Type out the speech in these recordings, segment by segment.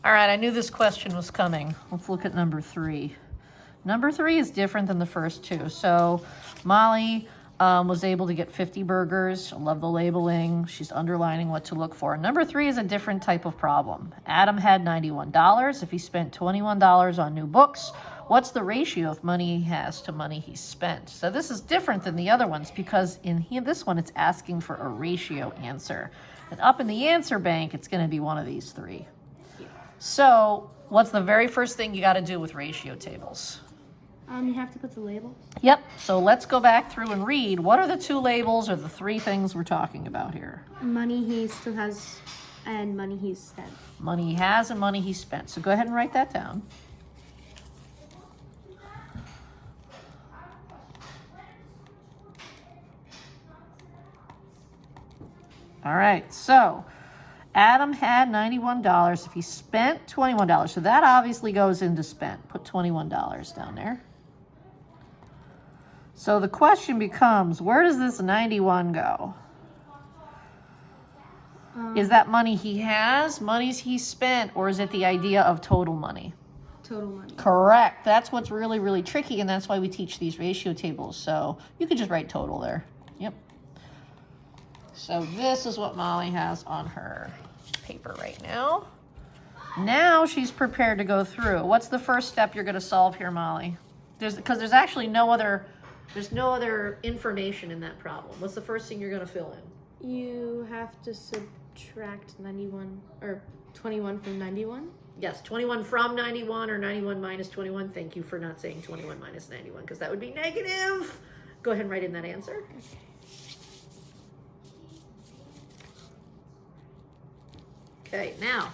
All right, I knew this question was coming. Let's look at number 3. Number 3 is different than the first two. So Molly was able to get 50 burgers. I love the labeling. She's underlining what to look for. Number 3 is a different type of problem. Adam had $91. If he spent $21 on new books, what's the ratio of money he has to money he spent? So this is different than the other ones because in this one, it's asking for a ratio answer. And up in the answer bank, it's going to be one of these 3. So what's the very first thing you got to do with ratio tables? You have to put the labels. Yep. So let's go back through and read. What are the 2 labels or the 3 things we're talking about here? Money he still has and money he's spent. Money he has and money he spent. So go ahead and write that down. All right. So Adam had $91 if he spent $21. So that obviously goes into spent. Put $21 down there. So the question becomes, where does this 91 go? Is that money he has, monies he spent, or is it the idea of total money? Total money. Correct. That's what's really, really tricky, and that's why we teach these ratio tables. So you could just write total there. Yep. So this is what Molly has on her paper right now. Now she's prepared to go through. What's the first step you're going to solve here, Molly? Because there's actually no other information in that problem. What's the first thing you're going to fill in? You have to subtract 91 or 21 from 91. Yes, 21 from 91 or 91 minus 21. Thank you for not saying 21 minus 91 because that would be negative. Go ahead and write in that answer. Okay, now,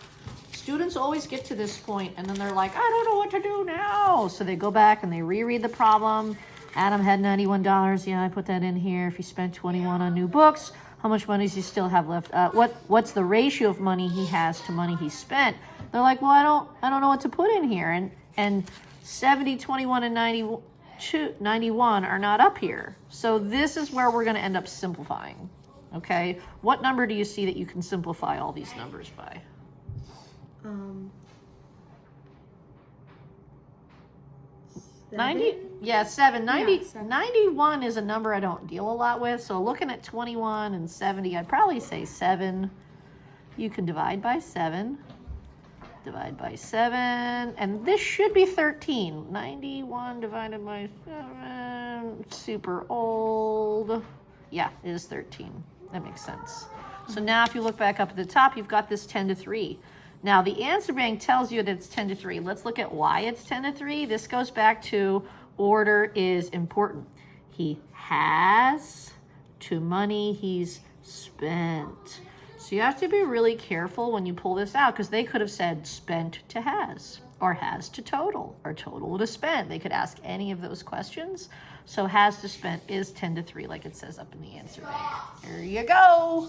students always get to this point and then they're like, I don't know what to do now. So they go back and they reread the problem. Adam had $91. Yeah, I put that in here. If he spent 21 on new books, how much money does he still have left? What's the ratio of money he has to money he spent? They're like, well, I don't know what to put in here. And 70, 21, and 91 are not up here. So this is where we're going to end up simplifying. Okay, what number do you see that you can simplify all these numbers by? 90? Yeah, 7. 90, Yeah, 7. 91 is a number I don't deal a lot with. So looking at 21 and 70, I'd probably say 7. You can divide by 7. Divide by 7. And this should be 13. 91 divided by 7. Super old. Yeah, it is 13. That makes sense. So now if you look back up at the top, you've got this 10 to 3. Now the answer bank tells you that it's 10 to 3. Let's look at why it's 10 to 3. This goes back to order is important. He has to money he's spent. So you have to be really careful when you pull this out because they could have said spent to has or has to total or total to spent. They could ask any of those questions. So has to spent is 10 to 3 like it says up in the answer bank. There you go.